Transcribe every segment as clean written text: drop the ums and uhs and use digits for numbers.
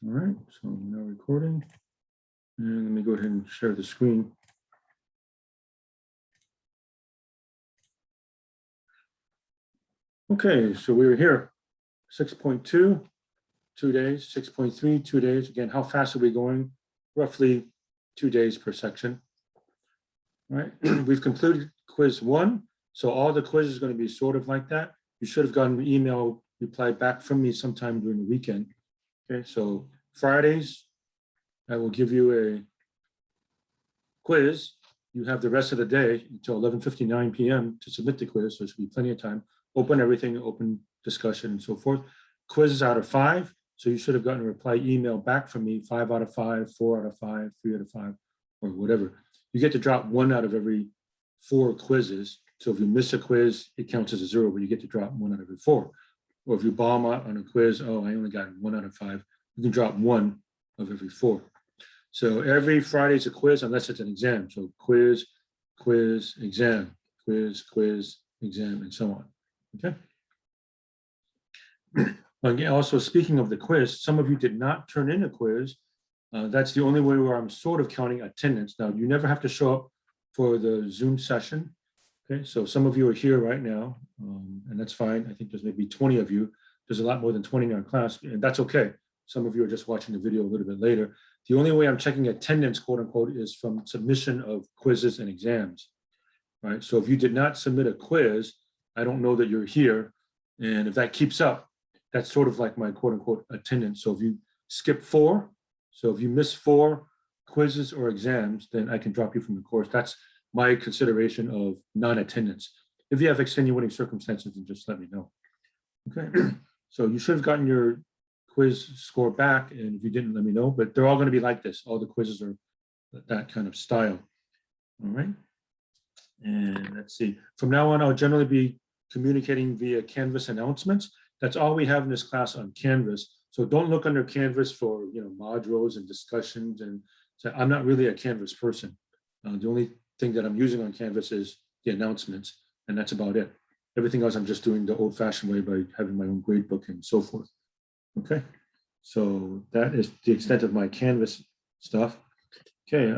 All right, so I'm now recording. And let me go ahead and share the screen. Okay, so we were here, 6.2, 2 days, 6.3, 2 days. Again, how fast are we going? Roughly 2 days per section. All right, we've concluded quiz 1. So all the quizzes are going to be sort of like that. You should have gotten an email reply back from me sometime during the weekend. Okay, so Fridays, I will give you a quiz. You have the rest of the day until 11:59 p.m. to submit the quiz, so there should be plenty of time. Open everything, open discussion, and so forth. Quizzes out of 5, so you should have gotten a reply email back from me, 5 out of 5, 4 out of 5, 3 out of 5, or whatever. You get to drop 1 out of every 4 quizzes. So if you miss a quiz, it counts as a 0, but you get to drop 1 out of every 4. Or if you bomb out on a quiz, oh, I only got 1 out of 5, you can drop 1 of every 4. So every Friday is a quiz unless it's an exam. So quiz, quiz, exam, quiz, quiz, exam, and so on. Okay. Again, also speaking of the quiz, some of you did not turn in a quiz. That's the only way where I'm sort of counting attendance. Now, you never have to show up for the Zoom session. Okay, so some of you are here right now, and that's fine. I think there's maybe 20 of you. There's a lot more than 20 in our class, and that's okay. Some of you are just watching the video a little bit later. The only way I'm checking attendance, quote unquote, is from submission of quizzes and exams, right? So if you did not submit a quiz, I don't know that you're here. And if that keeps up, that's sort of like my quote unquote attendance. So if you skip 4, so if you miss 4 quizzes or exams, then I can drop you from the course. That's my consideration of non-attendance. If you have extenuating circumstances, then just let me know. Okay, so you should have gotten your quiz score back, and if you didn't, let me know, but they're all going to be like this. All the quizzes are that kind of style. All right, and let's see, from now on I'll generally be communicating via Canvas announcements. That's all we have in this class on Canvas, so don't look under Canvas for modules and discussions, and so I'm not really a Canvas person. The only thing that I'm using on Canvas is the announcements, and that's about it. Everything else I'm just doing the old-fashioned way by having my own grade book and so forth. Okay, so that is the extent of my Canvas stuff. Okay,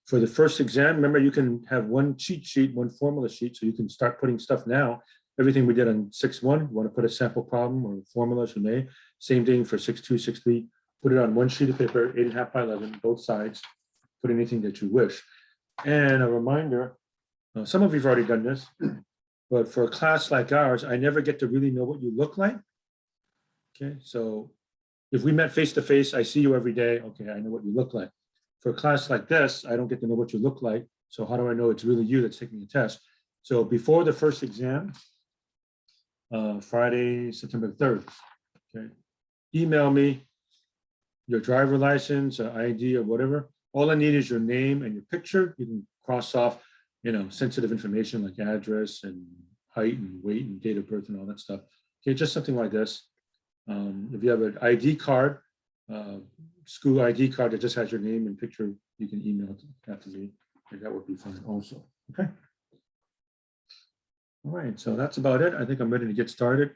for the first exam, remember you can have one cheat sheet, one formula sheet, so you can start putting stuff now. Everything we did on 6.1, you want to put a sample problem or formulas, you may. Same thing for 6.2, 6.3, put it on one sheet of paper, 8.5 by 11, both sides, put anything that you wish. And a reminder, some of you have already done this, but for a class like ours, I never get to really know what you look like. Okay, so if we met face-to-face, I see you every day. Okay, I know what you look like. For a class like this, I don't get to know what you look like. So how do I know it's really you that's taking the test? So before the first exam, Friday, September 3rd, okay, email me your driver license, or ID, or whatever. All I need is your name and your picture. You can cross off, sensitive information like address and height and weight and date of birth and all that stuff. Okay, just something like this. If you have an ID card, school ID card that just has your name and picture, you can email that to me, and that would be fine also. Okay. All right, so that's about it. I think I'm ready to get started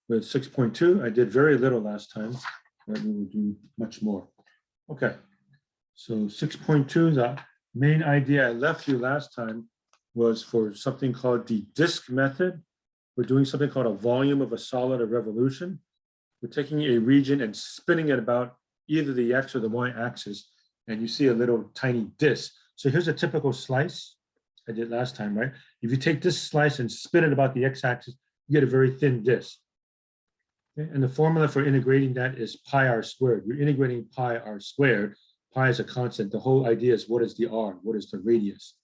with 6.2. I did very little last time, but we will do much more. Okay, so 6.2, the main idea I left you last time was for something called the disk method. We're doing something called a volume of a solid of revolution. We're taking a region and spinning it about either the X or the Y axis, and you see a little tiny disk. So here's a typical slice I did last time, right? If you take this slice and spin it about the X axis, you get a very thin disk. Okay? And the formula for integrating that is pi r squared. You're integrating pi r squared. Pi is a constant. The whole idea is what is the r? What is the radius?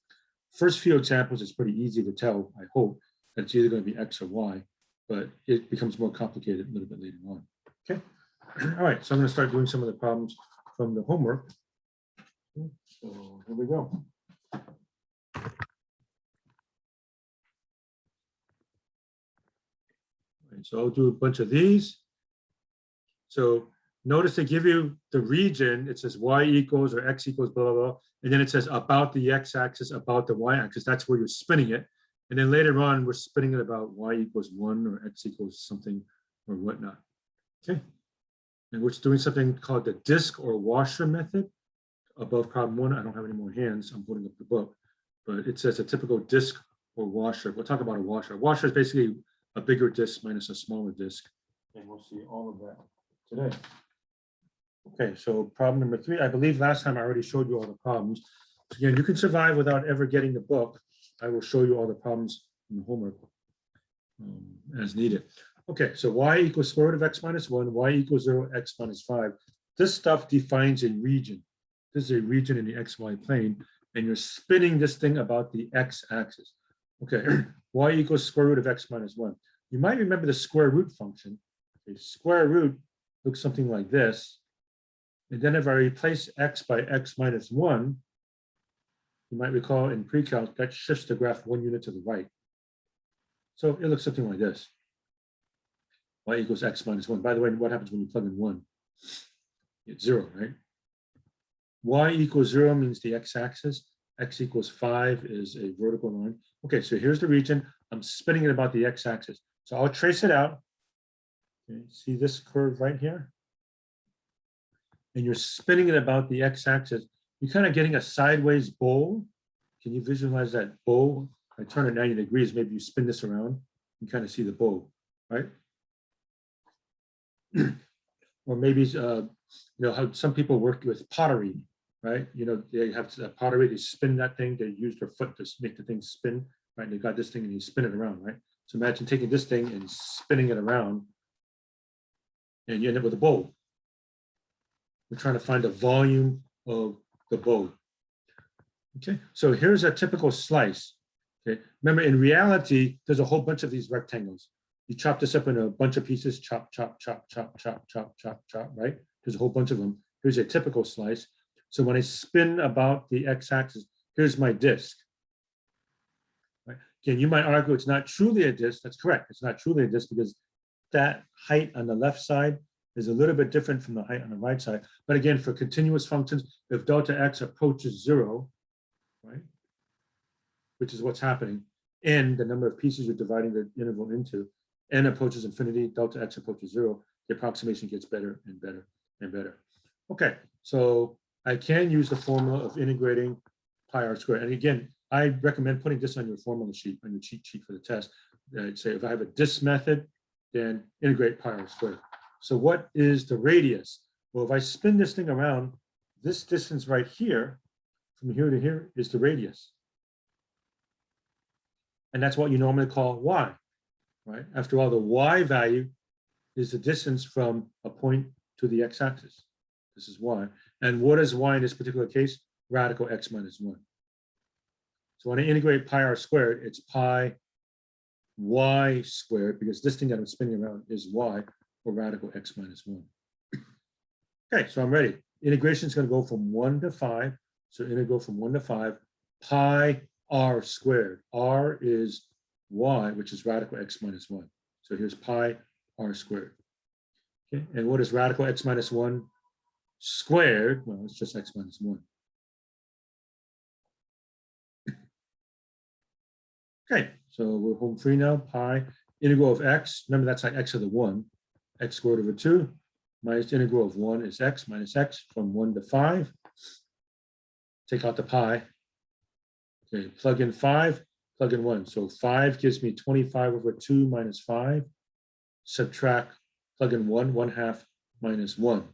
First few examples, it's pretty easy to tell, I hope, that it's either going to be X or Y, but it becomes more complicated a little bit later on. Okay. All right, so I'm going to start doing some of the problems from the homework. So here we go. Right, so I'll do a bunch of these. So notice they give you the region. It says Y equals or X equals blah, blah, blah. And then it says about the X axis, about the Y axis. That's where you're spinning it. And then later on, we're spinning it about Y equals 1 or X equals something or whatnot. Okay. and we're doing something called the disk or washer method. Above problem 1, I don't have any more hands. I'm holding up the book, but it says a typical disk or washer. We'll talk about a washer. A washer is basically a bigger disk minus a smaller disk, and we'll see all of that today. Okay, so problem number 3. I believe last time I already showed you all the problems. Again, you can survive without ever getting the book. I will show you all the problems in the homework as needed. Okay, so y equals square root of x minus 1, y equals 0, x minus 5. This stuff defines a region. This is a region in the xy plane, and you're spinning this thing about the x-axis. Okay, y equals square root of x minus 1. You might remember the square root function. Okay, square root looks something like this. And then if I replace x by x minus 1, you might recall in pre-calc that shifts the graph 1 unit to the right. So it looks something like this. Y equals x minus 1. By the way, what happens when you plug in 1? It's 0, right? Y equals 0 means the x-axis. X equals 5 is a vertical line. Okay, so here's the region. I'm spinning it about the x-axis. So I'll trace it out. Okay, see this curve right here? And you're spinning it about the x-axis. You're kind of getting a sideways bowl. Can you visualize that bowl? I turn it 90 degrees. Maybe you spin this around. You kind of see the bowl, right? Or maybe you know how some people work with pottery, right? You know, they have pottery, they spin that thing, they use their foot to make the thing spin, right? They got this thing and you spin it around, right? So imagine taking this thing and spinning it around and you end up with a bowl. We're trying to find the volume of the bowl. Okay, so here's a typical slice. Okay, remember in reality, there's a whole bunch of these rectangles. You chop this up in a bunch of pieces, chop, chop, chop, chop, chop, chop, chop, chop, right? There's a whole bunch of them. Here's a typical slice. So when I spin about the x-axis, here's my disk. Right? Again, you might argue it's not truly a disk. That's correct. It's not truly a disk because that height on the left side is a little bit different from the height on the right side. But again, for continuous functions, if delta x approaches 0, right, which is what's happening, and the number of pieces you're dividing the interval into, n approaches infinity, delta x approaches 0, the approximation gets better and better and better. Okay, so I can use the formula of integrating pi r squared. And again, I recommend putting this on your formula sheet, on your cheat sheet for the test. I'd say if I have a disk method, then integrate pi r squared. So what is the radius? Well, if I spin this thing around, this distance right here, from here to here, is the radius. And that's what you normally call y, right? After all, the y value is the distance from a point to the x-axis. This is y. And what is y in this particular case? Radical x minus 1. So when I integrate pi r squared, it's pi y squared, because this thing that I'm spinning around is y, or radical x minus 1. Okay, so I'm ready. Integration is going to go from 1 to 5. So integral from 1 to 5, pi r squared. R is y, which is radical x minus 1. So here's pi r squared. Okay, and what is radical x minus 1 squared? Well, it's just x minus 1. Okay, so we're home free now. Pi integral of x. Remember, that's like x to the 1. X squared over 2 minus the integral of 1 is x minus x from 1 to 5. Take out the pi. Okay, plug in 5, plug in 1. So 5 gives me 25 over 2 minus 5. Subtract, plug in 1, 1/2 minus 1.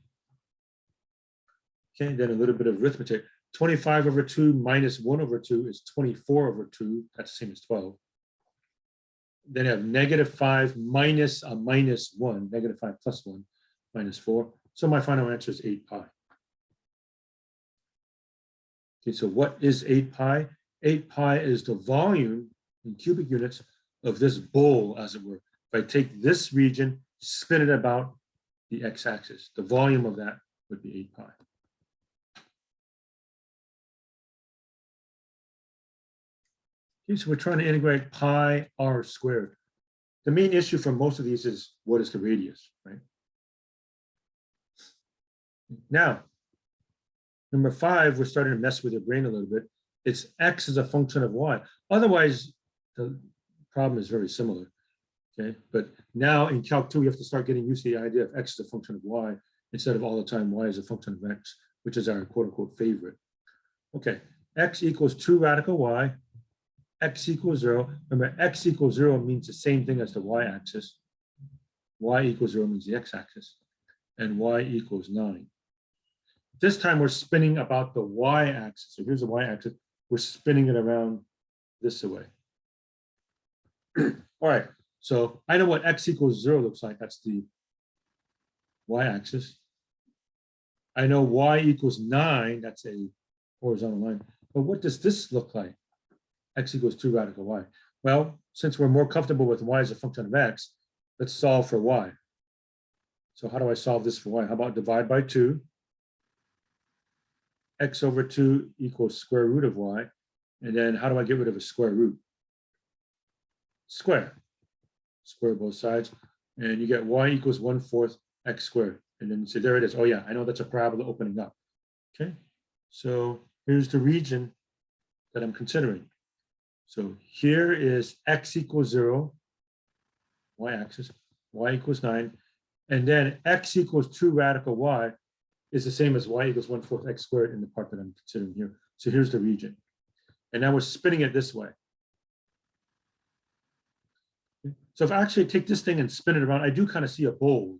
Okay, then a little bit of arithmetic. 25 over 2 minus 1 over 2 is 24 over 2. That's the same as 12. Then I have -5 minus a minus 1, -5 plus 1, minus 4. So my final answer is 8 pi. Okay, so what is 8 pi? 8 pi is the volume in cubic units of this bowl, as it were. If I take this region, spin it about the x-axis, the volume of that would be 8 pi. Okay, so we're trying to integrate pi r squared. The main issue for most of these is what is the radius, right? Now, number 5, we're starting to mess with your brain a little bit. It's x as a function of y. Otherwise, the problem is very similar. Okay, but now in Calc 2, we have to start getting used to the idea of x as a function of y. instead of all the time y is a function of x, which is our quote unquote favorite. Okay, x equals 2 radical y, x equals 0. Remember, x equals 0 means the same thing as the y-axis. Y equals 0 means the x-axis. And y equals 9. This time we're spinning about the y-axis. So here's the y-axis. We're spinning it around this way. All right, so I know what x equals 0 looks like. That's the y-axis. I know y equals 9. That's a horizontal line. But what does this look like? X equals 2 radical y. Well, since we're more comfortable with y as a function of x, let's solve for y. So how do I solve this for y? How about divide by 2? X over 2 equals square root of y. And then how do I get rid of a square root? Square. Square both sides. And you get y equals 1/4 x squared. And then you say, there it is. Oh yeah, I know that's a parabola opening up. Okay, so here's the region that I'm considering. So here is x equals 0, y-axis, y equals 9, and then x equals 2 radical y is the same as y equals 1/4 x squared in the part that I'm considering here. So here's the region. And now we're spinning it this way. So if I actually take this thing and spin it around, I do kind of see a bowl,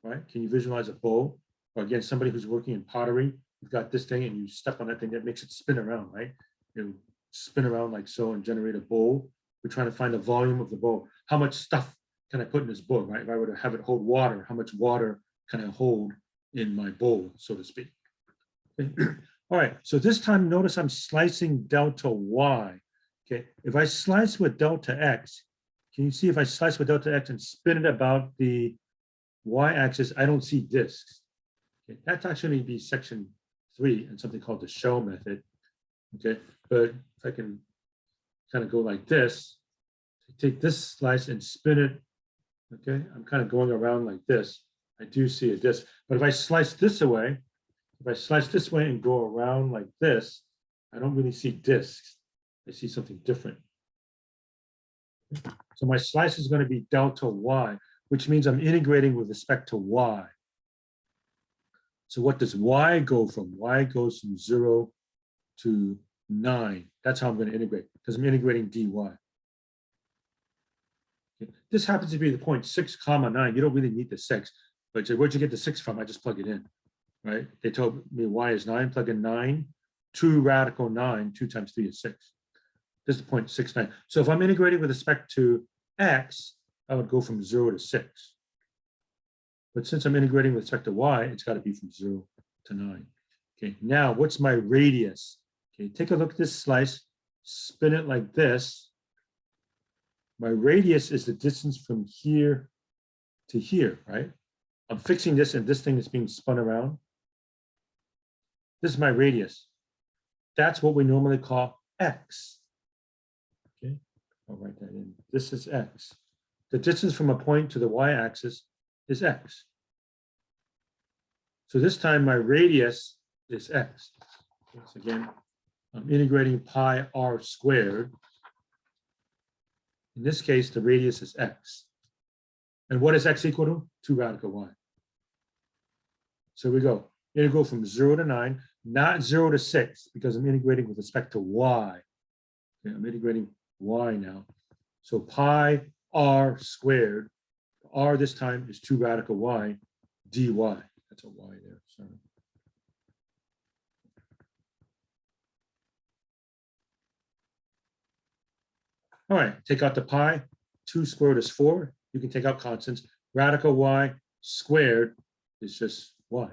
right? Can you visualize a bowl? Or again, somebody who's working in pottery, you've got this thing and you step on that thing that makes it spin around, right? You spin around like so and generate a bowl. We're trying to find the volume of the bowl. How much stuff can I put in this bowl, right? If I were to have it hold water, how much water can I hold in my bowl, so to speak? Okay. All right, so this time notice I'm slicing delta y. Okay, if I slice with delta x, can you see if I slice with delta x and spin it about the y-axis, I don't see disks. Okay, that's actually be section 3 and something called the shell method. Okay, but if I can kind of go like this, take this slice and spin it. Okay, I'm kind of going around like this. I do see a disc, but if I slice this away, if I slice this way and go around like this, I don't really see discs. I see something different. So my slice is going to be delta y, which means I'm integrating with respect to y. So what does y go from? Y goes from 0 to 9. That's how I'm going to integrate, because I'm integrating dy. Okay. This happens to be the point 6 comma 9. You don't really need the 6, but say, where'd you get the 6 from? I just plug it in, right? They told me y is 9, plug in 9, 2 radical 9, 2 times 3 is 6. This is 0.69. So if I'm integrating with respect to x, I would go from 0 to 6. But since I'm integrating with respect to y, it's got to be from 0 to 9. Okay, now what's my radius? Okay, take a look at this slice, spin it like this. My radius is the distance from here to here, right? I'm fixing this and this thing is being spun around. This is my radius. That's what we normally call x. Okay, I'll write that in. This is x. The distance from a point to the y-axis is x. So this time my radius is x. Once again, I'm integrating pi r squared. In this case, the radius is x. And what is x equal to? 2 radical y. So we go. Integral from 0 to 9, not 0 to 6, because I'm integrating with respect to y. Okay, I'm integrating y now. So pi r squared, r this time is 2 radical y dy. That's a y there, sorry. All right, take out the pi. 2 squared is 4. You can take out constants. Radical y squared is just y.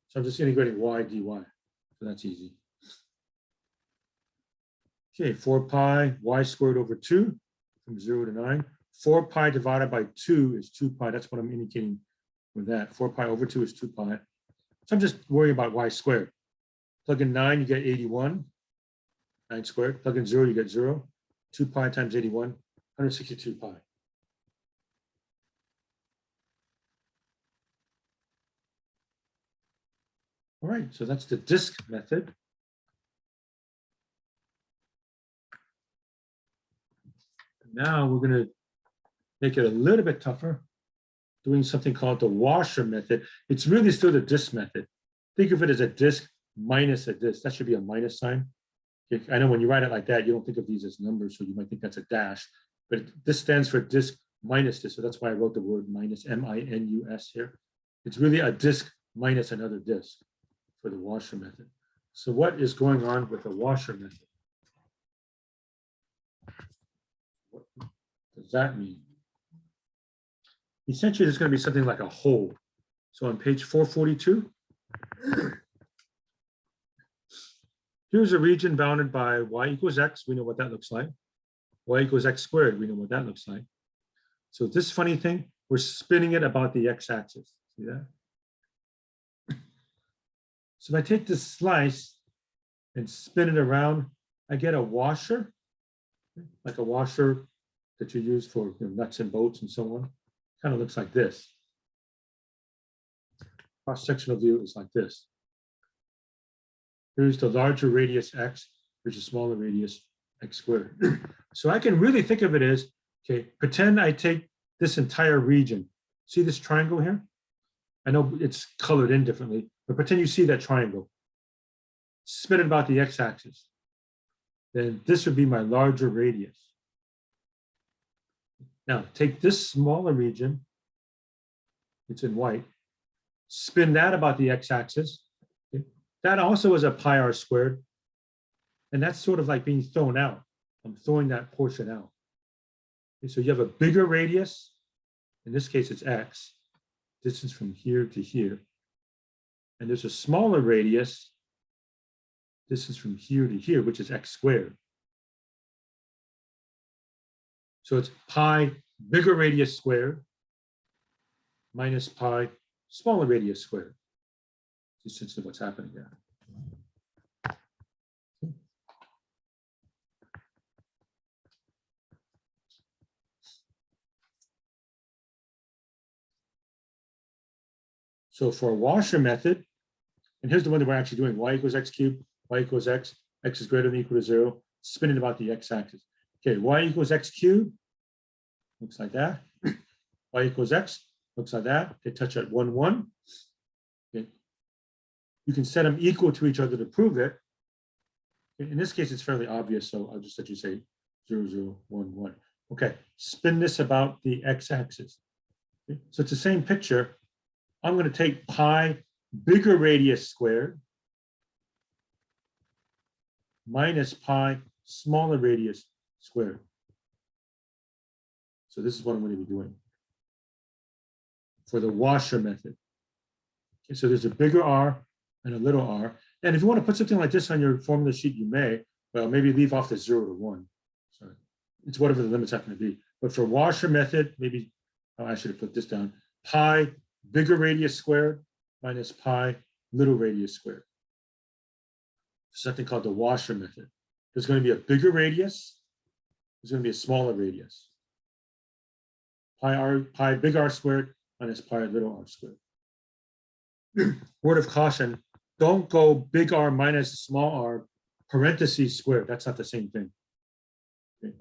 So I'm just integrating y dy. So that's easy. Okay, 4 pi y squared over 2 from 0 to 9. 4 pi divided by 2 is 2 pi. That's what I'm indicating with that. 4 pi over 2 is 2 pi. So I'm just worrying about y squared. Plug in 9, you get 81. 9 squared. Plug in 0, you get 0. 2 pi times 81, 162 pi. All right, so that's the disk method. Now we're going to make it a little bit tougher. doing something called the washer method. It's really still the disk method. Think of it as a disk minus a disk. That should be a minus sign. I know when you write it like that, you don't think of these as numbers, so you might think that's a dash, but this stands for disk minus this, so that's why I wrote the word minus, M-I-N-U-S here. It's really a disk minus another disk for the washer method. So what is going on with the washer method? What does that mean? Essentially, there's going to be something like a hole. So on page 442, here's a region bounded by y equals x. We know what that looks like. Y equals x squared. We know what that looks like. So this funny thing, we're spinning it about the x-axis. See that? So if I take this slice and spin it around, I get a washer, like a washer that you use for nuts and bolts and so on. Kind of looks like this. Cross-sectional view is like this. Here's the larger radius x, here's a smaller radius x squared. So I can really think of it as, okay, pretend I take this entire region. See this triangle here? I know it's colored in differently, but pretend you see that triangle. Spin it about the x-axis. Then this would be my larger radius. Now take this smaller region, it's in white, spin that about the x-axis. Okay. That also is a pi r squared. And that's sort of like being thrown out. I'm throwing that portion out. Okay, so you have a bigger radius. In this case, it's x, distance from here to here. And there's a smaller radius, distance from here to here, which is x squared. So it's pi bigger radius squared minus pi smaller radius squared. It's essentially what's happening there. So for a washer method, and here's the one that we're actually doing, y equals x cubed, y equals x, x is greater than or equal to 0, spin it about the x-axis. Okay, y equals x cubed, looks like that. Y equals x, looks like that. They touch at 1, 1. Okay. You can set them equal to each other to prove it. In this case, it's fairly obvious, so I'll just let you say 0, 0, 1, 1. Okay, spin this about the x-axis. Okay. So it's the same picture. I'm going to take pi bigger radius squared minus pi smaller radius squared. So this is what I'm going to be doing for the washer method. Okay, so there's a bigger r and a little r. And if you want to put something like this on your formula sheet, you may. Well, maybe leave off the 0 to 1. So it's whatever the limits happen to be. But for washer method, maybe I should have put this down. Pi bigger radius squared minus pi little radius squared. Something called the washer method. There's going to be a bigger radius. There's going to be a smaller radius. Pi big R squared minus pi little r squared. Word of caution, don't go big R minus small r parentheses squared. That's not the same thing. Okay.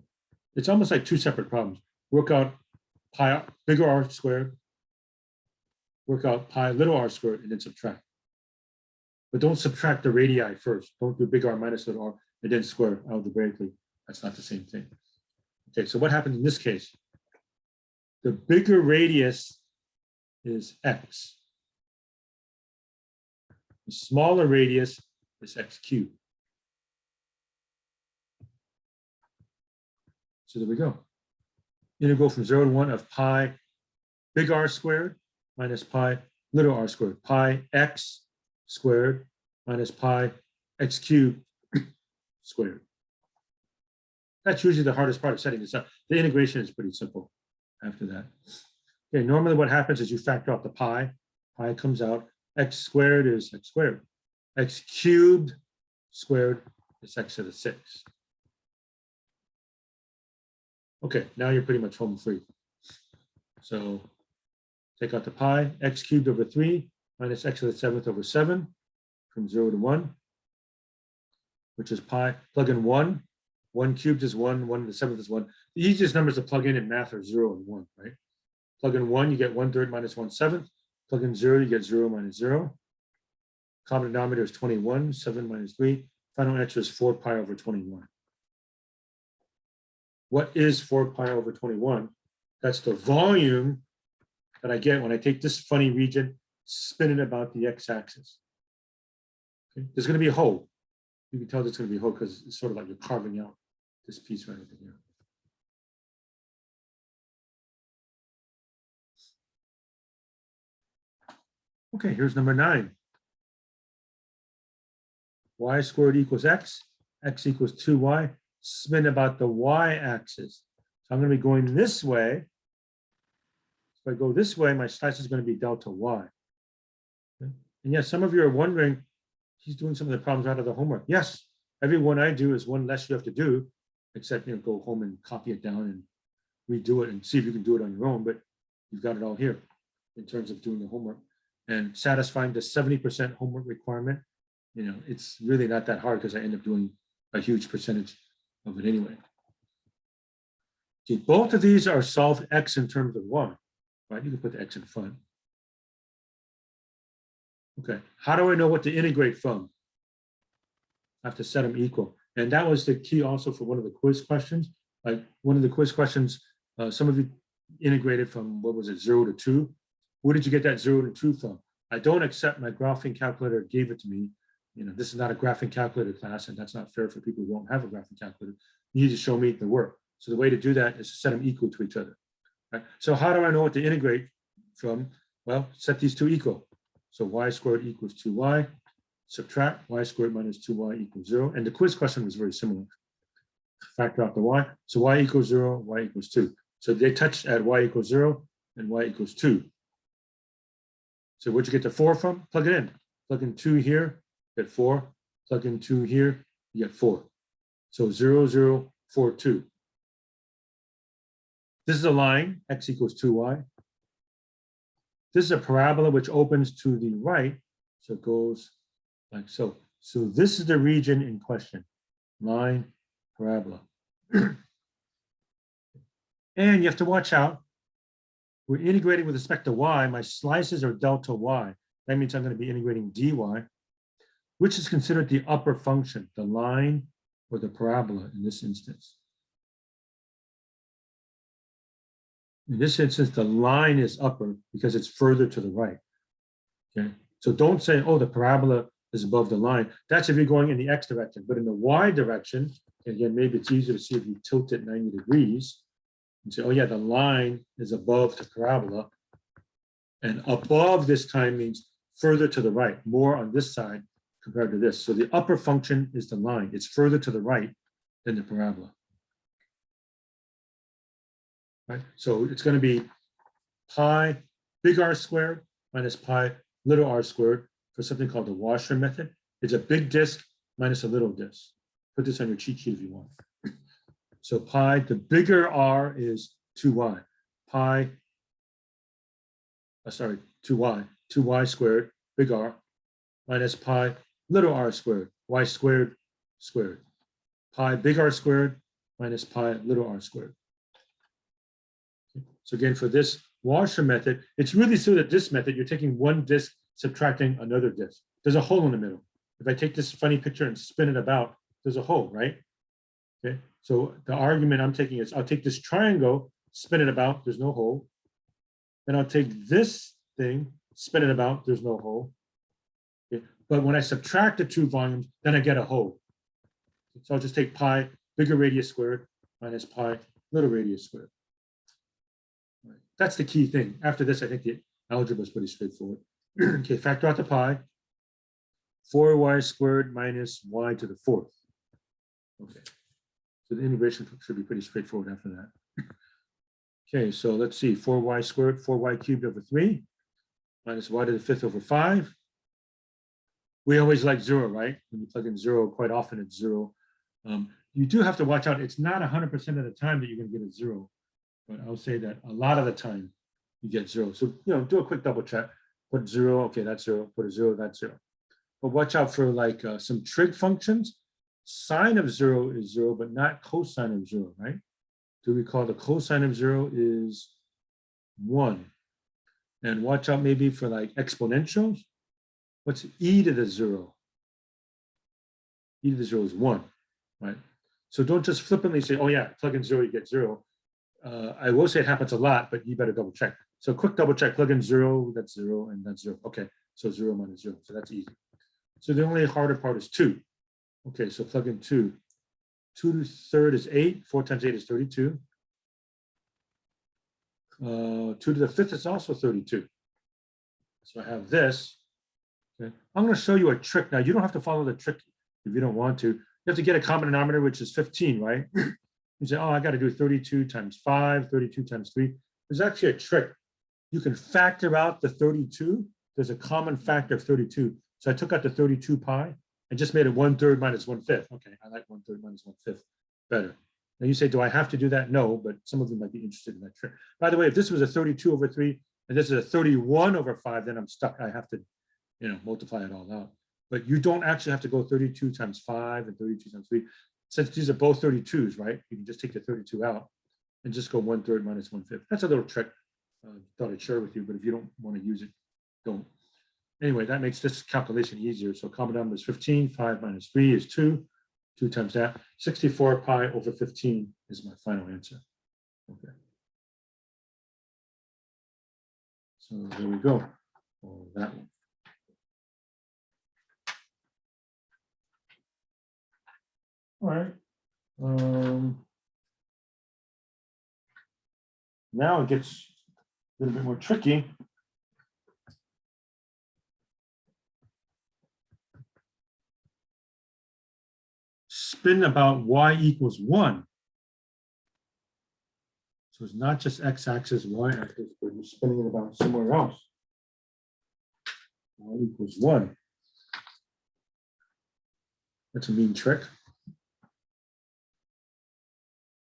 It's almost like two separate problems. Work out pi bigger R squared, work out pi little r squared, and then subtract. But don't subtract the radii first. Don't do big R minus little r and then square algebraically. That's not the same thing. Okay, so what happens in this case? The bigger radius is x. The smaller radius is x cubed. So there we go. Integral from 0 to 1 of pi big R squared minus pi little r squared. Pi x squared minus pi x cubed squared. That's usually the hardest part of setting this up. The integration is pretty simple after that. Okay, normally what happens is you factor out the pi. Pi comes out. X squared is x squared. X cubed squared is x to the 6. Okay, now you're pretty much home free. So take out the pi, x cubed over 3 minus x to the 7th over 7 from 0 to 1, which is pi. Plug in 1. 1 cubed is 1, 1 to the 7th is 1. The easiest numbers to plug in math are 0 and 1, right? Plug in 1, you get 1/3 minus 1/7. Plug in 0, you get 0 minus 0. Common denominator is 21, 7 minus 3. Final answer is 4 pi over 21. What is 4 pi over 21? That's the volume that I get when I take this funny region, spin it about the x-axis. Okay. There's going to be a hole. You can tell there's going to be a hole because it's sort of like you're carving out this piece right over here. Okay, here's number 9. Y squared equals x, x equals 2y, spin about the y-axis. So I'm going to be going this way. If I go this way, my slice is going to be delta y. Okay. And yes, some of you are wondering, he's doing some of the problems out of the homework. Yes, every one I do is one less you have to do, except go home and copy it down and redo it and see if you can do it on your own, but you've got it all here in terms of doing the homework. And satisfying the 70% homework requirement, it's really not that hard because I end up doing a huge percentage of it anyway. See, both of these are solved x in terms of y, right? You can put the x in front. Okay, how do I know what to integrate from? I have to set them equal. And that was the key also for one of the quiz questions. Like one of the quiz questions, some of you integrated from, what was it, 0 to 2? Where did you get that 0 to 2 from? I don't accept my graphing calculator gave it to me. This is not a graphing calculator class, and that's not fair for people who don't have a graphing calculator. You need to show me the work. So the way to do that is to set them equal to each other. Right? So how do I know what to integrate from? Well, set these two equal. So y squared equals 2y. Subtract y squared minus 2y equals 0. And the quiz question was very similar. Factor out the y. So y equals 0, y equals 2. So they touch at y equals 0 and y equals 2. So where'd you get the 4 from? Plug it in. Plug in 2 here, get 4. Plug in 2 here, you get 4. So 0, 0, 4, 2. This is a line, x equals 2y. This is a parabola which opens to the right, so it goes like so. So this is the region in question, line, parabola. And you have to watch out. We're integrating with respect to y. My slices are delta y. That means I'm going to be integrating dy, which is considered the upper function, the line or the parabola in this instance. In this instance, the line is upper because it's further to the right. Okay, so don't say, oh, the parabola is above the line. That's if you're going in the x direction. But in the y direction, again, maybe it's easier to see if you tilt it 90 degrees and say, oh yeah, the line is above the parabola. And above this time means further to the right, more on this side compared to this. So the upper function is the line. It's further to the right than the parabola. Right? So it's going to be pi big R squared minus pi little r squared for something called the washer method. It's a big disk minus a little disk. Put this on your cheat sheet if you want. So pi, the bigger r is 2y. 2y squared, big R, minus pi little r squared, y squared squared. Pi big R squared minus pi little r squared. So again, for this washer method, it's really sort of this method. You're taking one disk, subtracting another disk. There's a hole in the middle. If I take this funny picture and spin it about, there's a hole, right? Okay. So the argument I'm taking is I'll take this triangle, spin it about, there's no hole. Then I'll take this thing, spin it about, there's no hole. Okay. But when I subtract the two volumes, then I get a hole. So I'll just take pi bigger radius squared minus pi little radius squared. Right. That's the key thing. After this, I think the algebra is pretty straightforward. Okay, factor out the pi. 4y squared minus y to the fourth. Okay, so the integration should be pretty straightforward after that. Okay, so let's see, 4y squared, 4y cubed over 3, minus y to the fifth over 5. We always like 0, right? When you plug in 0, quite often it's 0. You do have to watch out. It's not 100% of the time that you're going to get a 0, but I'll say that a lot of the time you get 0. So, do a quick double check. Put 0, okay, that's 0. Put a 0, that's 0. But watch out for like some trig functions. Sine of 0 is 0, but not cosine of 0, right? Do we call the cosine of 0 is 1. And watch out maybe for like exponentials. What's e to the 0? E to the 0 is 1, right? So don't just flippantly say, oh yeah, plug in 0, you get 0. I will say it happens a lot, but you better double check. So quick double check, plug in 0, that's 0, and that's 0. Okay, so 0 minus 0, so that's easy. So the only harder part is 2. Okay, so plug in 2. 2 to the 3rd is 8, 4 times 8 is 32. 2 to the 5th is also 32. So I have this. Okay. I'm going to show you a trick. Now, you don't have to follow the trick if you don't want to. You have to get a common denominator, which is 15, right? You say, oh, I got to do 32 times 5, 32 times 3. There's actually a trick. You can factor out the 32. There's a common factor of 32. So I took out the 32 pi and just made it 1/3 minus 1/5. Okay, I like 1/3 minus 1/5 better. Now you say, do I have to do that? No, but some of them might be interested in that trick. By the way, if this was a 32 over 3 and this is a 31 over 5, then I'm stuck. I have to, multiply it all out. But you don't actually have to go 32 times 5 and 32 times 3. Since these are both 32s, right? You can just take the 32 out and just go 1/3 minus 1/5. That's a little trick. Thought I'd share with you, but if you don't want to use it, don't. Anyway, that makes this calculation easier. So common denominator is 15, 5 minus 3 is 2. 2 times that. 64 pi over 15 is my final answer. Okay. So there we go. Oh, that one. All right. Now it gets a little bit more tricky. Spin about y equals 1. So it's not just x-axis, y-axis, but you're spinning it about somewhere else. Y equals 1. That's a mean trick.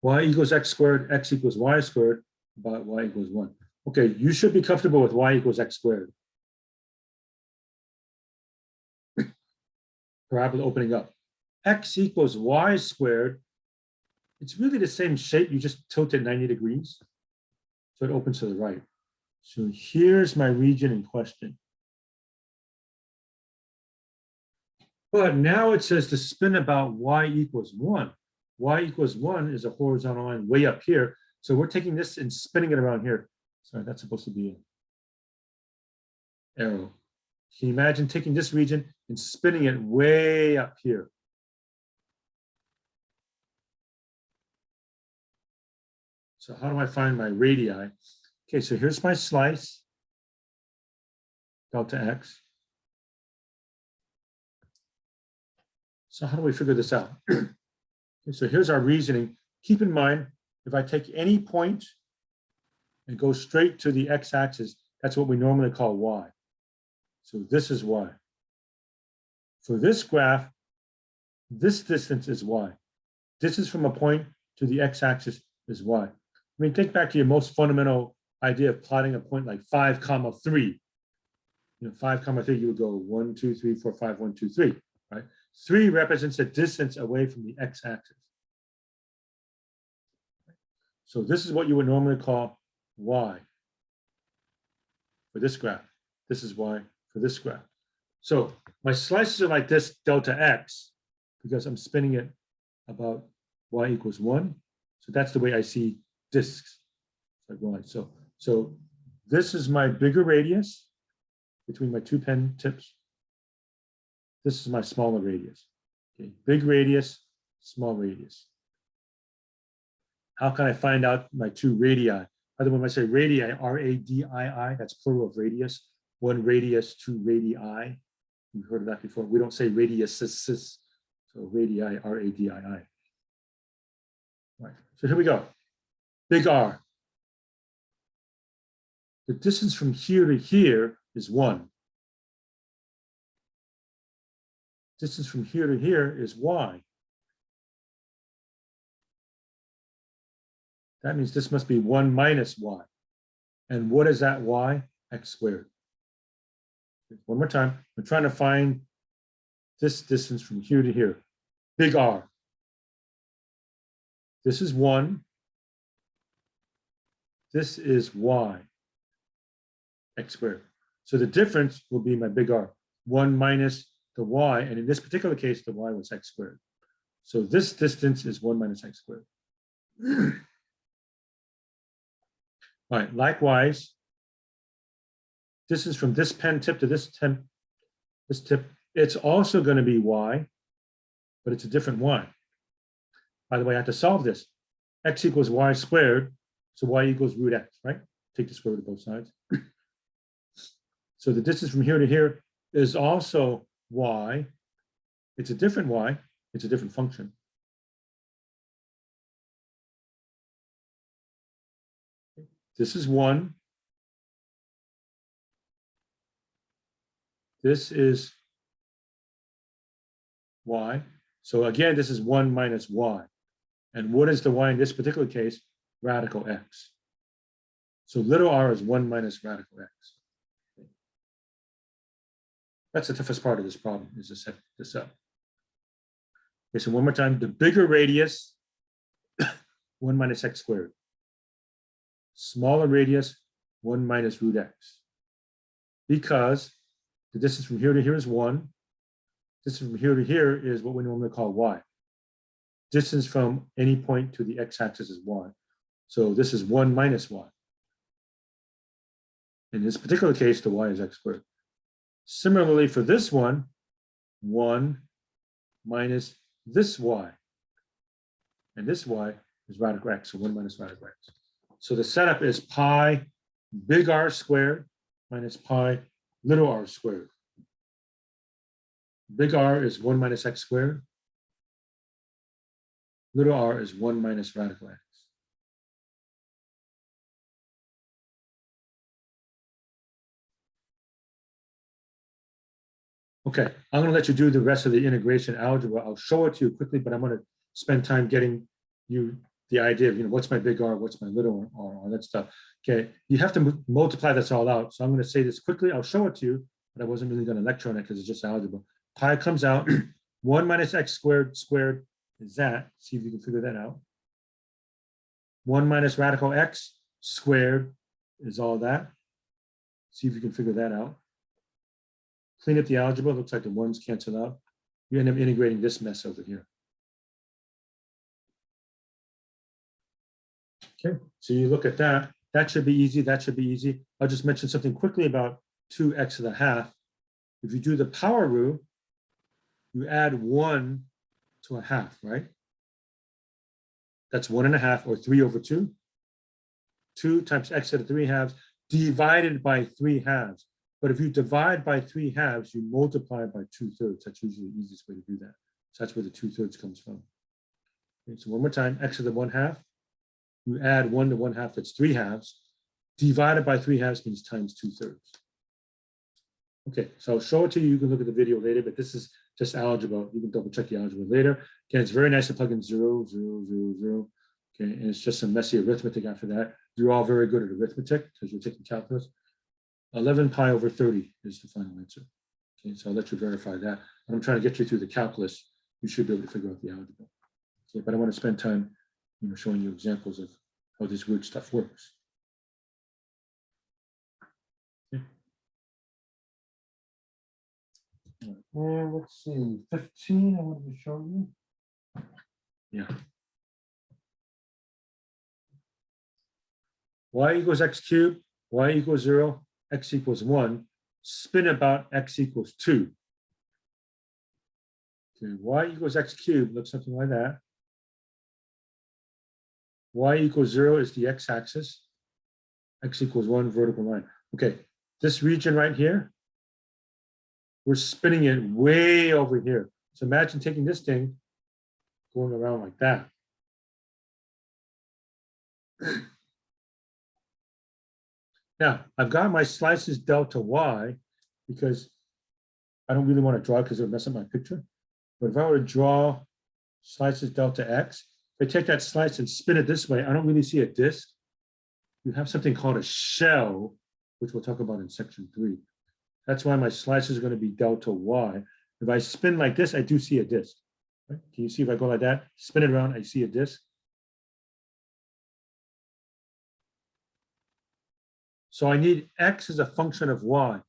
Y equals x squared, x equals y squared, about y equals 1. Okay, you should be comfortable with y equals x squared. Parabola opening up. X equals y squared. It's really the same shape, you just tilt it 90 degrees. So it opens to the right. So here's my region in question. But now it says to spin about y equals 1. Y equals 1 is a horizontal line way up here. So we're taking this and spinning it around here. Sorry, that's supposed to be an arrow. Can you imagine taking this region and spinning it way up here? So how do I find my radii? Okay, so here's my slice, delta x. So how do we figure this out? Okay, so here's our reasoning. Keep in mind, if I take any point and go straight to the x-axis, that's what we normally call y. So this is y. For this graph, this distance is y. Distance from a point to the x-axis is y. I mean, think back to your most fundamental idea of plotting a point like 5, 3. 5, 3, you would go 1, 2, 3, 4, 5, 1, 2, 3, right? 3 represents the distance away from the x-axis. So this is what you would normally call y for this graph. This is y for this graph. So my slices are like this, delta x, because I'm spinning it about y equals 1. So that's the way I see discs. So this is my bigger radius between my 2 pen tips. This is my smaller radius. Okay, big radius, small radius. How can I find out my 2 radii? By the way, when I say radii, R-A-D-I-I, that's plural of radius. 1 radius, 2 radii. You've heard of that before. We don't say radiuses. So radii, R-A-D-I-I. Right. So here we go. Big R. The distance from here to here is 1. Distance from here to here is y. That means this must be 1 minus y. And what is that y? X squared. One more time. I'm trying to find this distance from here to here. Big R. This is 1. This is y. x squared. So the difference will be my big R, 1 minus the y, and in this particular case, the y was x squared. So this distance is 1 minus x squared. All right, likewise, this is from this pen tip to this tip. It's also going to be y, but it's a different y. By the way, I have to solve this. X equals y squared, so y equals root x, right? Take the square root of both sides. So the distance from here to here is also y. It's a different y. It's a different function. This is 1. This is y. So again, this is 1 minus y. And what is the y in this particular case? Radical x. So little r is 1 minus radical x. That's the toughest part of this problem, is to set this up. Okay, so one more time, the bigger radius, 1 minus x squared. Smaller radius, 1 minus root x. Because the distance from here to here is 1. Distance from here to here is what we normally call y. Distance from any point to the x-axis is y. So this is 1 minus y. In this particular case, the y is x squared. Similarly, for this one, 1 minus this y. And this y is radical x, so 1 minus radical x. So the setup is pi big R squared minus pi little r squared. Big R is 1 minus x squared. Little r is 1 minus radical x. Okay, I'm going to let you do the rest of the integration algebra. I'll show it to you quickly, but I'm going to spend time getting you the idea of, what's my big R, what's my little r, all that stuff. Okay, you have to multiply this all out. So I'm going to say this quickly. I'll show it to you, but I wasn't really going to lecture on it because it's just algebra. Pi comes out, 1 minus x squared is that. See if you can figure that out. 1 minus radical x squared is all that. See if you can figure that out. Clean up the algebra. Looks like the ones cancel out. You end up integrating this mess over here. Okay, so you look at that. That should be easy. That should be easy. I'll just mention something quickly about 2x to the half. If you do the power rule, you add 1 to a half, right? That's 1 1/2, or 3 over 2. 2 times x to the 3 halves divided by 3 halves. But if you divide by 3 halves, you multiply by 2/3. That's usually the easiest way to do that. So that's where the 2/3 comes from. Okay, so one more time, x to the 1/2. You add 1 to 1/2, that's 3 halves. Divided by 3 halves means times 2/3. Okay, so I'll show it to you. You can look at the video later, but this is just algebra. You can double check the algebra later. Again, it's very nice to plug in 0, 0, 0, 0. Okay, and it's just some messy arithmetic after that. You're all very good at arithmetic because you're taking calculus. 11 pi over 30 is the final answer. Okay, so I'll let you verify that. When I'm trying to get you through the calculus, you should be able to figure out the algebra. Okay, but I want to spend time, showing you examples of how this weird stuff works. Okay. And let's see, 15, I wanted to show you. Yeah. Y equals x cubed, y equals 0, x equals 1. Spin about x equals 2. Okay, y equals x cubed looks something like that. Y equals 0 is the x-axis. X equals 1 vertical line. Okay, this region right here, we're spinning it way over here. So imagine taking this thing, going around like that. Now, I've got my slices delta y because I don't really want to draw because it'll mess up my picture. But if I were to draw slices delta x, if I take that slice and spin it this way, I don't really see a disk. You have something called a shell, which we'll talk about in section 3. That's why my slices are going to be delta y. If I spin like this, I do see a disk. Right? Can you see if I go like that, spin it around, I see a disk? So I need x as a function of y.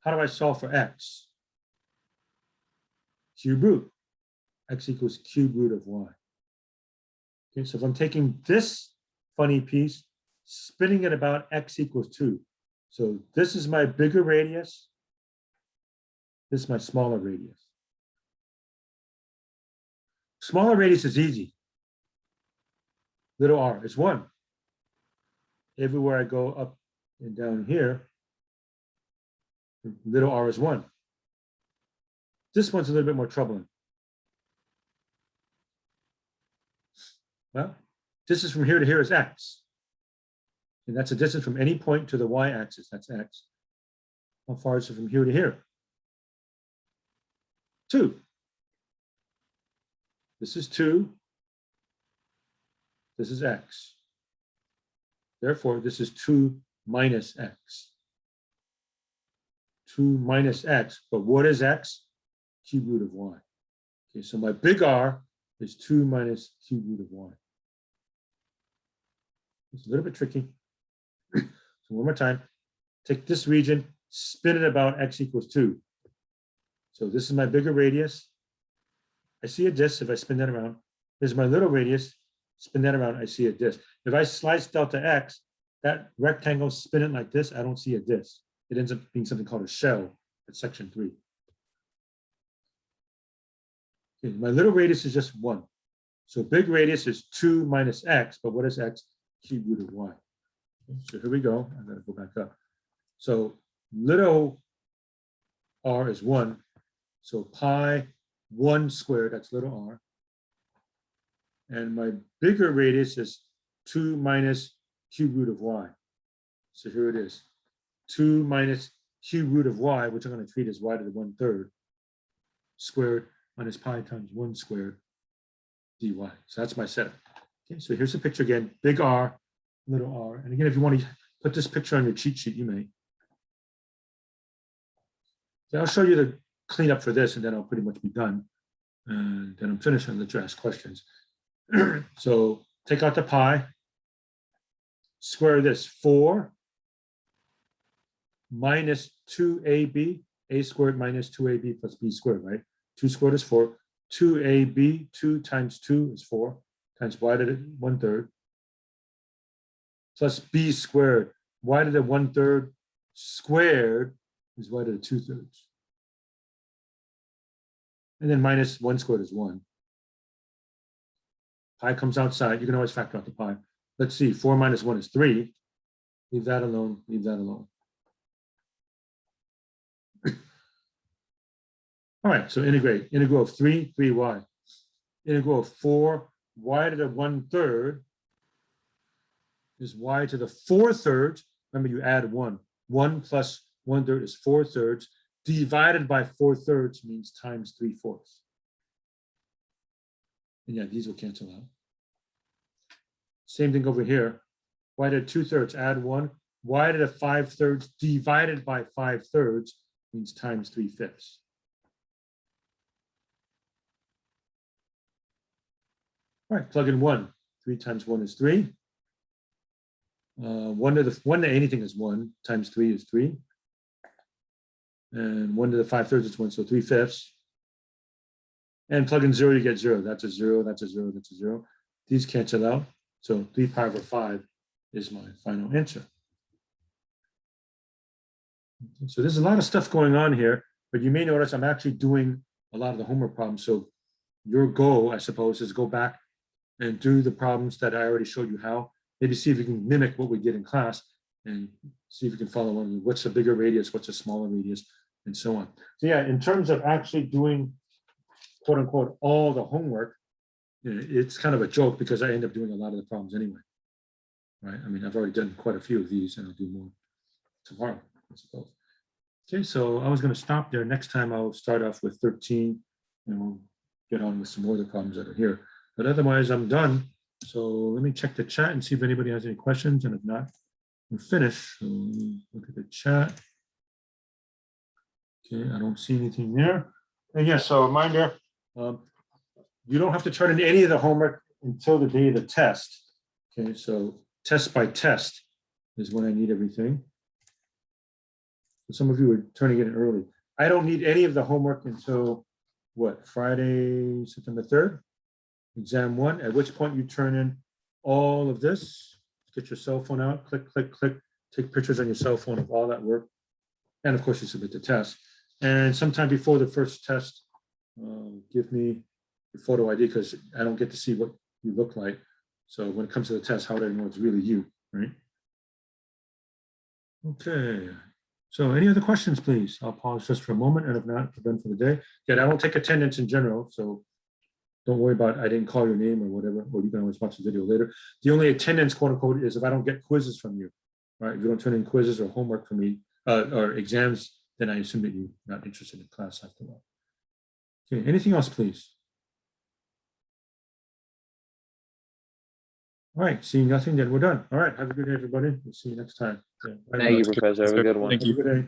How do I solve for x? Cube root. X equals cube root of y. Okay, so if I'm taking this funny piece, spinning it about x equals 2. So this is my bigger radius. This is my smaller radius. Smaller radius is easy. Little r is 1. Everywhere I go up and down here, little r is 1. This one's a little bit more troubling. Well, distance from here to here is x. And that's a distance from any point to the y-axis. That's x. How far is it from here to here? 2. This is 2. This is x. Therefore, this is 2 minus x. 2 minus x. But what is x? Cube root of y. Okay, so my big R is 2 minus cube root of y. It's a little bit tricky. So one more time. Take this region, spin it about x equals 2. So this is my bigger radius. I see a disk if I spin that around. There's my little radius. Spin that around, I see a disk. If I slice delta x, that rectangle, spin it like this, I don't see a disk. It ends up being something called a shell at section 3. Okay, my little radius is just 1. So big radius is 2 minus x, but what is x? Cube root of y. Okay, so here we go. I gotta go back up. So little r is 1. So pi 1 squared, that's little r. And my bigger radius is 2 minus cube root of y. So here it is. 2 minus cube root of y, which I'm going to treat as y to the 1/3, squared minus pi times 1 squared dy. So that's my setup. Okay, so here's the picture again. Big R, little r. And again, if you want to put this picture on your cheat sheet, you may. So I'll show you the cleanup for this, and then I'll pretty much be done. And then I'm finished and let you ask questions. So take out the pi, square this 4 minus 2ab, a squared minus 2ab plus b squared, right? 2 squared is 4. 2ab, 2 times 2 is 4, times y to the 1/3, plus b squared. Y to the 1/3 squared is y to the 2/3. And then minus 1 squared is 1. Pi comes outside. You can always factor out the pi. Let's see. 4 minus 1 is 3. Leave that alone. Leave that alone. All right. So integrate. Integral of 3, 3y. Integral of 4, y to the 1/3 is y to the 4/3. Remember, you add 1. 1 plus 1/3 is 4/3. Divided by 4/3 means times 3/4. And yeah, these will cancel out. Same thing over here. Y to the 2/3, add 1. Y to the 5/3 divided by 5/3 means times 3/5. All right, plug in 1. 3 times 1 is 3. 1 to anything is 1, times 3 is 3. And 1 to the 5/3 is 1, so 3/5. And plug in 0, you get 0. That's a 0, that's a 0, that's a 0. These cancel out. So 3 pi over 5 is my final answer. So there's a lot of stuff going on here, but you may notice I'm actually doing a lot of the homework problems. So your goal, I suppose, is go back and do the problems that I already showed you how. Maybe see if you can mimic what we did in class and see if you can follow along. What's a bigger radius, what's a smaller radius, and so on. So yeah, in terms of actually doing, quote unquote, all the homework, it's kind of a joke because I end up doing a lot of the problems anyway, right? I mean, I've already done quite a few of these and I'll do more tomorrow, I suppose. Okay, so I was going to stop there. Next time I'll start off with 13 and we'll get on with some more of the problems that are here. But otherwise, I'm done. So let me check the chat and see if anybody has any questions. And if not, I'm finished. So look at the chat. Okay, I don't see anything there. And yes, so a reminder, you don't have to turn in any of the homework until the day of the test. Okay, so test by test is when I need everything. Some of you are turning it in early. I don't need any of the homework until what, Friday, September 3rd, exam 1, at which point you turn in all of this, get your cell phone out, click, click, click, take pictures on your cell phone of all that work. And of course, you submit the test. And sometime before the first test, give me your photo ID because I don't get to see what you look like. So when it comes to the test, how do I know it's really you, right? Okay. So any other questions, please? I'll pause just for a moment, and if not, we're done for the day. Again, I don't take attendance in general, so don't worry about I didn't call your name or whatever, or you can always watch the video later. The only attendance, quote unquote, is if I don't get quizzes from you, right? If you don't turn in quizzes or homework for me, or exams, then I assume that you're not interested in class after all. Okay, anything else, please? All right, seeing nothing, then we're done. All right, have a good day, everybody. We'll see you next time. Yeah, Thank you, Professor. Have a good one. Have a good day.